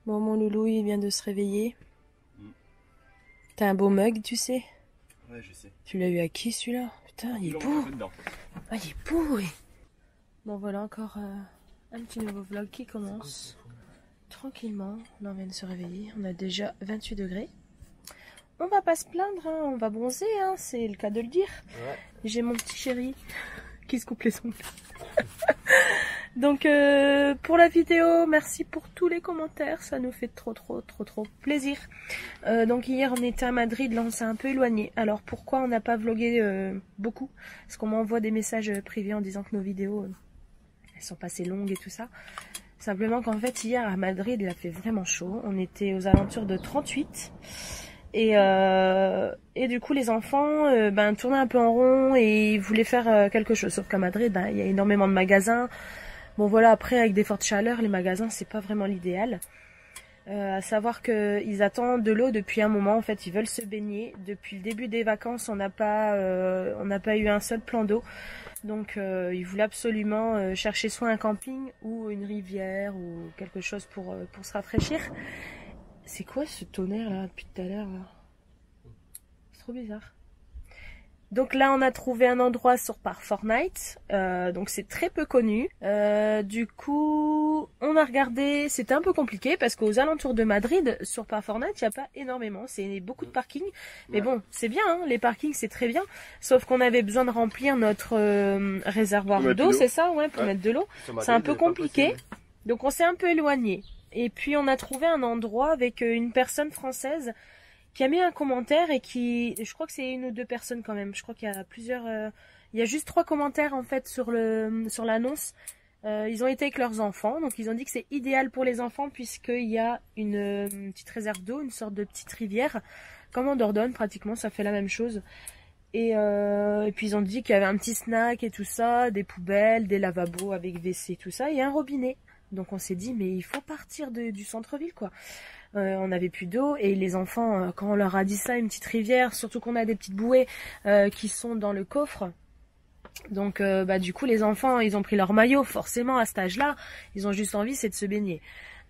Bon, mon loulou, il vient de se réveiller. T'as un beau mug, tu sais? Ouais, je sais. Tu l'as eu à qui, celui-là? Putain, il est beau. Ah, il est beau, oui. Bon, voilà encore un petit nouveau vlog qui commence. Tranquillement, là on vient de se réveiller. On a déjà 28 degrés. On va pas se plaindre, hein. On va bronzer, hein. C'est le cas de le dire. Ouais. J'ai mon petit chéri qui se coupe les ongles. Donc pour la vidéo, merci pour tous les commentaires, ça nous fait trop plaisir. Donc hier on était à Madrid, là on s'est un peu éloigné. Alors pourquoi on n'a pas vlogué beaucoup? Parce qu'on m'envoie des messages privés en disant que nos vidéos elles sont pas assez longues et tout ça. Simplement qu'en fait hier à Madrid il a fait vraiment chaud, on était aux alentours de 38. Et du coup les enfants tournaient un peu en rond et ils voulaient faire quelque chose. Sauf qu'à Madrid il y a énormément de magasins. Bon voilà, après avec des fortes chaleurs, les magasins c'est pas vraiment l'idéal. À savoir qu'ils attendent de l'eau depuis un moment, en fait ils veulent se baigner. Depuis le début des vacances on n'a pas eu un seul plan d'eau. Donc ils voulaient absolument chercher soit un camping ou une rivière ou quelque chose pour se rafraîchir. C'est quoi ce tonnerre là depuis tout à l'heure là? C'est trop bizarre. Donc là on a trouvé un endroit sur par Fortnite, donc c'est très peu connu. Du coup on a regardé, c'était un peu compliqué parce qu'aux alentours de Madrid sur par Fortnite il n'y a pas énormément, c'est beaucoup de parkings. Mais bon c'est bien, hein, les parkings c'est très bien. Sauf qu'on avait besoin de remplir notre réservoir d'eau, c'est ça, ouais, pour mettre de l'eau. C'est un peu compliqué, donc on s'est un peu éloigné. Et puis on a trouvé un endroit avec une personne française qui a mis un commentaire et qui, je crois que c'est une ou deux personnes quand même. Je crois qu'il y a plusieurs, il y a juste 3 commentaires en fait sur l'annonce. Ils ont été avec leurs enfants, donc ils ont dit que c'est idéal pour les enfants puisqu'il y a une petite réserve d'eau, une sorte de petite rivière, comme en Dordogne pratiquement, ça fait la même chose. Et puis ils ont dit qu'il y avait un petit snack et tout ça, des poubelles, des lavabos avec WC, tout ça, et un robinet. Donc on s'est dit mais il faut partir du centre-ville quoi. On n'avait plus d'eau et les enfants, quand on leur a dit ça, une petite rivière, surtout qu'on a des petites bouées qui sont dans le coffre. Donc du coup les enfants ils ont pris leur maillot, forcément à cet âge-là, ils ont juste envie c'est de se baigner.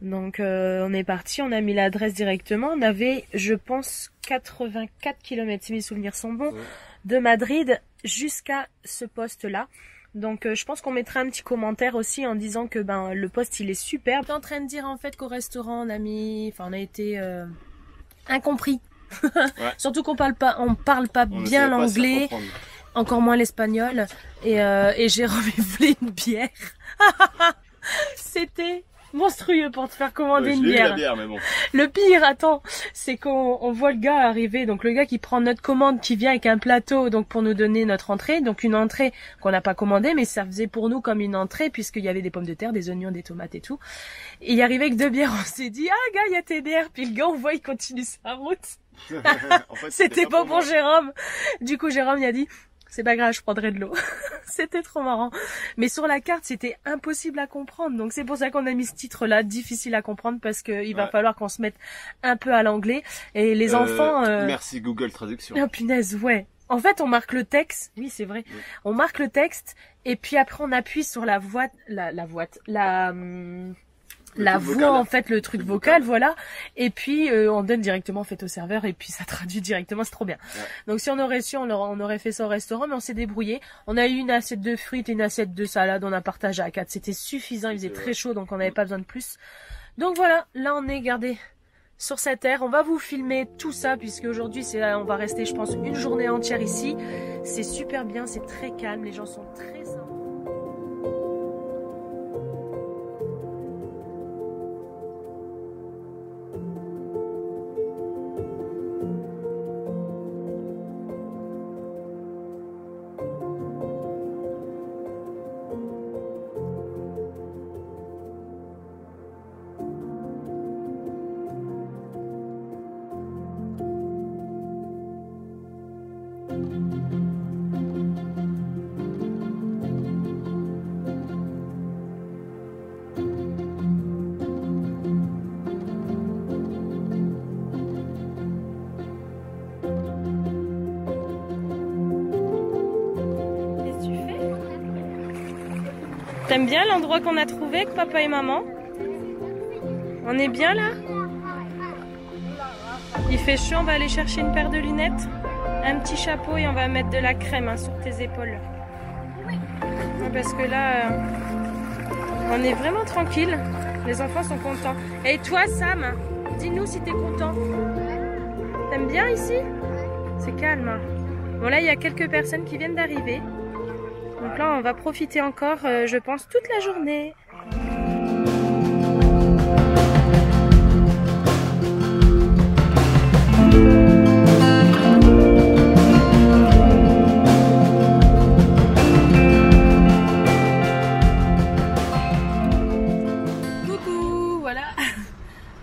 Donc on est parti, on a mis l'adresse directement, on avait je pense 84 km si mes souvenirs sont bons, de Madrid jusqu'à ce poste-là. Donc je pense qu'on mettra un petit commentaire aussi en disant que le poste il est super. J'étais en train de dire en fait qu'au restaurant on a été incompris. Ouais. Surtout qu'on parle pas bien l'anglais, encore moins l'espagnol. Et Jérôme il voulait une bière. C'était monstrueux pour te faire commander une bière. La bière mais bon. Le pire, attends, c'est qu'on voit le gars arriver, donc le gars qui prend notre commande, qui vient avec un plateau, donc pour nous donner notre entrée, donc une entrée qu'on n'a pas commandée, mais ça faisait pour nous comme une entrée puisqu'il y avait des pommes de terre, des oignons, des tomates et tout. Et il arrivait avec 2 bières, on s'est dit ah gars il y a tes bières, puis le gars on voit il continue sa route. En fait, c'était pas pour Jérôme. Du coup Jérôme il a dit c'est pas grave, je prendrai de l'eau. C'était trop marrant. Mais sur la carte, c'était impossible à comprendre. Donc c'est pour ça qu'on a mis ce titre-là, difficile à comprendre, parce qu'il va falloir qu'on se mette un peu à l'anglais. Et les enfants... Merci Google Traduction. Oh punaise, ouais. En fait, on marque le texte. Oui, c'est vrai. On marque le texte, et puis après on appuie sur la voix en fait, le truc vocal, voilà. Et puis on donne directement en fait au serveur et puis ça traduit directement, c'est trop bien. Ouais. Donc si on aurait su, on aurait fait ça au restaurant, mais on s'est débrouillé. On a eu une assiette de frites et une assiette de salade, on a partagé à 4. C'était suffisant, il faisait très chaud donc on n'avait pas besoin de plus. Donc voilà, là on est gardé sur cette aire. On va vous filmer tout ça puisque aujourd'hui on va rester je pense une journée entière ici. C'est super bien, c'est très calme, les gens sont très sympas. T'aimes bien l'endroit qu'on a trouvé avec papa et maman? On est bien là? Il fait chaud, on va aller chercher une paire de lunettes, un petit chapeau et on va mettre de la crème hein, sur tes épaules. Parce que là, on est vraiment tranquille. Les enfants sont contents. Et toi, Sam, dis-nous si t'es content. T'aimes bien ici? C'est calme. Hein. Bon là, il y a quelques personnes qui viennent d'arriver. Donc là, on va profiter encore, je pense, toute la journée.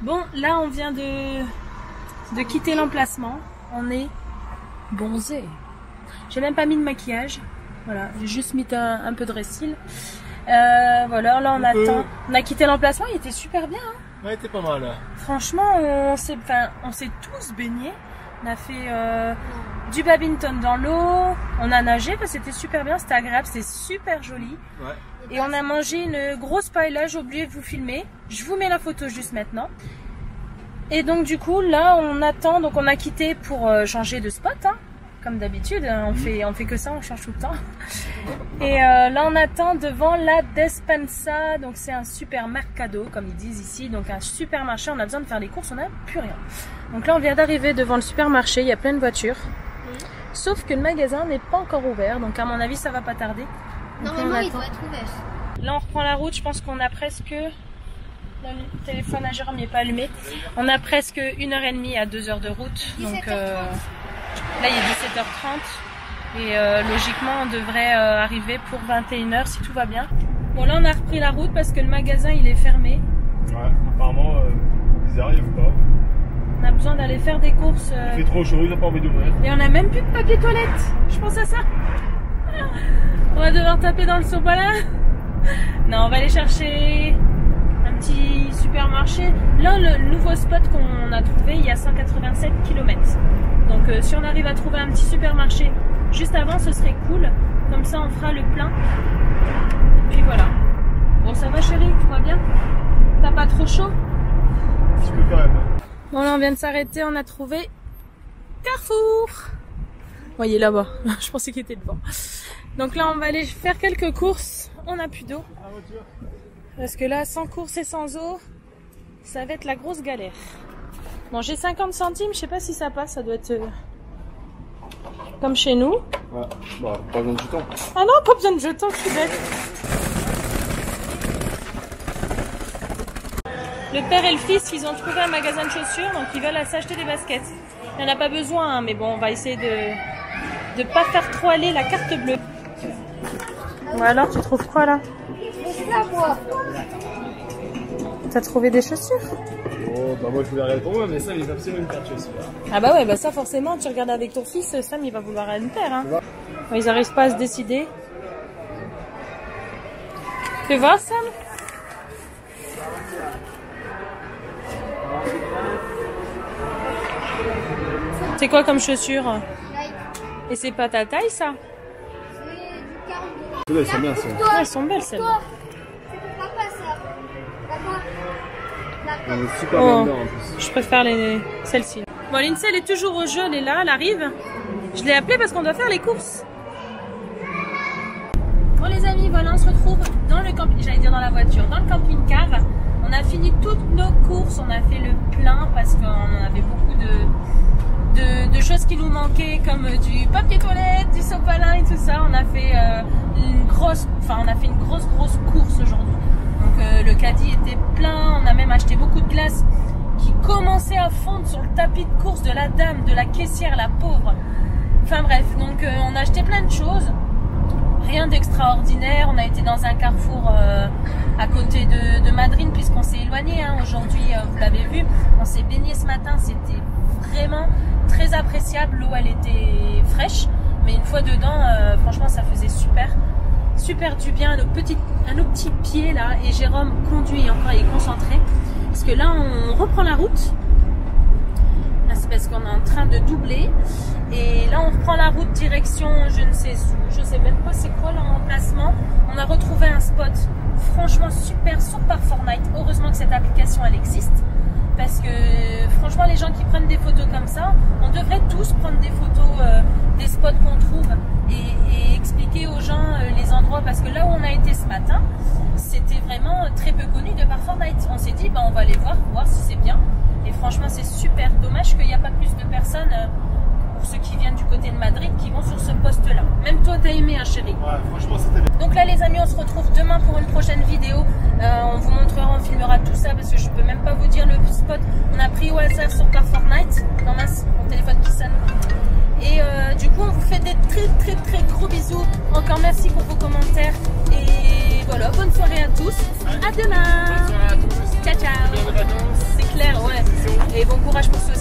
Bon, là on vient de quitter l'emplacement. On est bronzé. J'ai même pas mis de maquillage. Voilà, j'ai juste mis un peu de ressil. Voilà, là on attend. On a quitté l'emplacement, il était super bien. Hein. Ouais, il était pas mal. Franchement, on s'est tous baignés. On a fait du badminton dans l'eau. On a nagé, c'était super bien, c'était agréable, c'était super joli. Ouais. Et on a mangé une grosse paella, j'ai oublié de vous filmer. Je vous mets la photo juste maintenant. Et donc du coup, là, on attend. Donc on a quitté pour changer de spot, hein, comme d'habitude. On fait que ça, on change tout le temps. Et là, on attend devant la Despensa. Donc c'est un supermercado, comme ils disent ici. Donc un supermarché, on a besoin de faire les courses, on n'a plus rien. Donc là, on vient d'arriver devant le supermarché. Il y a plein de voitures. Sauf que le magasin n'est pas encore ouvert. Donc à mon avis, ça va pas tarder. Normalement, il doit être ouvert. Là, on reprend la route. Je pense qu'on a presque... Le téléphone à Jérôme n'est pas allumé. On a presque 1h30 à 2h de route. Donc là, il est 17h30. Et logiquement, on devrait arriver pour 21h si tout va bien. Bon, là, on a repris la route parce que le magasin, il est fermé. Ouais, apparemment, bizarre, il n'y a pas. On a besoin d'aller faire des courses. Il fait trop chaud, il n'a pas envie d'ouvrir. Et on n'a même plus de papier toilette. Je pense à ça. On va devoir taper dans le sopalin. Non, on va aller chercher un petit supermarché. Là, le nouveau spot qu'on a trouvé, il y a 187 km. Donc, si on arrive à trouver un petit supermarché juste avant, ce serait cool. Comme ça, on fera le plein. Et puis voilà. Bon, ça va, chérie? Tout va bien? T'as pas trop chaud? Un petit peu quand même. Bon, là, on vient de s'arrêter. On a trouvé Carrefour. Voyez là-bas. Je pensais qu'il était devant. Donc là, on va aller faire quelques courses. On n'a plus d'eau. Parce que là, sans courses et sans eau, ça va être la grosse galère. Bon, j'ai 50 centimes. Je sais pas si ça passe. Ça doit être comme chez nous. Ouais, bah, pas besoin de jetons. Ah non, pas besoin de jetons. Je suis bête. Le père et le fils, ils ont trouvé un magasin de chaussures. Donc, ils veulent s'acheter des baskets. Il n'y en a pas besoin, hein, mais bon, on va essayer de pas faire trop aller la carte bleue. Bon alors, tu trouves quoi là? T'as trouvé des chaussures? Oh, bah moi je voulais rien pour moi, mais ça il est absolument une paire de chaussures. Ah bah ouais, bah ça forcément, tu regardes avec ton fils, Sam il va vouloir une paire. Hein. Bon, ils n'arrivent pas à se décider. Tu veux voir, Sam? C'est quoi comme chaussures? Et c'est pas ta taille ça? Elles sont bien, ça. Elles sont belles celles-là. C'est pour papa ça. On est super bien dedans en plus. Je préfère celles-ci. Bon, Lindsay elle est toujours au jeu, elle est là, elle arrive. Je l'ai appelée parce qu'on doit faire les courses. Bon les amis, voilà, on se retrouve dans le camping, j'allais dire dans la voiture, dans le camping-car. On a fini toutes nos courses, on a fait le plein parce qu'on en avait beaucoup de choses qui nous manquaient comme du papier toilette, du sopalin et tout ça. On a fait une grosse course aujourd'hui. Donc le caddie était plein, on a même acheté beaucoup de glace qui commençait à fondre sur le tapis de course de la dame, de la caissière, la pauvre. Enfin bref, donc on a acheté plein de choses. Rien d'extraordinaire, on a été dans un carrefour à côté de Madrid puisqu'on s'est éloigné. Hein. Aujourd'hui, vous l'avez vu, on s'est baigné ce matin, c'était vraiment très appréciable. L'eau elle était fraîche, mais une fois dedans, franchement ça faisait super du bien à nos petits pieds là. Et Jérôme conduit encore, il est concentré parce que là on reprend la route. Là c'est parce qu'on est en train de doubler. Et là, on reprend la route direction, je ne sais où, je sais même pas c'est quoi l'emplacement. On a retrouvé un spot franchement super sur par Fortnite. Heureusement que cette application elle existe. Parce que franchement, les gens qui prennent des photos comme ça, on devrait tous prendre des photos des spots qu'on trouve et expliquer aux gens les endroits. Parce que là où on a été ce matin, c'était vraiment très peu connu de par Fortnite. On s'est dit, bah, on va aller voir si c'est bien. Et franchement, c'est super dommage qu'il n'y a pas plus de personnes, pour ceux qui viennent du côté de Madrid, qui vont sur ce poste-là. Même toi, t'as aimé, hein, chérie? Ouais, franchement, c'était bien. Donc là, les amis, on se retrouve demain pour une prochaine vidéo. On vous montrera, on filmera tout ça parce que je peux même pas vous dire le spot. On a pris au hasard sur par Fortnite. Non, mince, mon téléphone qui sonne. Et du coup, on vous fait des très gros bisous. Encore merci pour vos commentaires. Et voilà, bonne soirée à tous. À demain. Bonne soirée à tous. Ciao, ciao. Bonnes vacances. C'est clair, ouais. Et bon courage pour ceux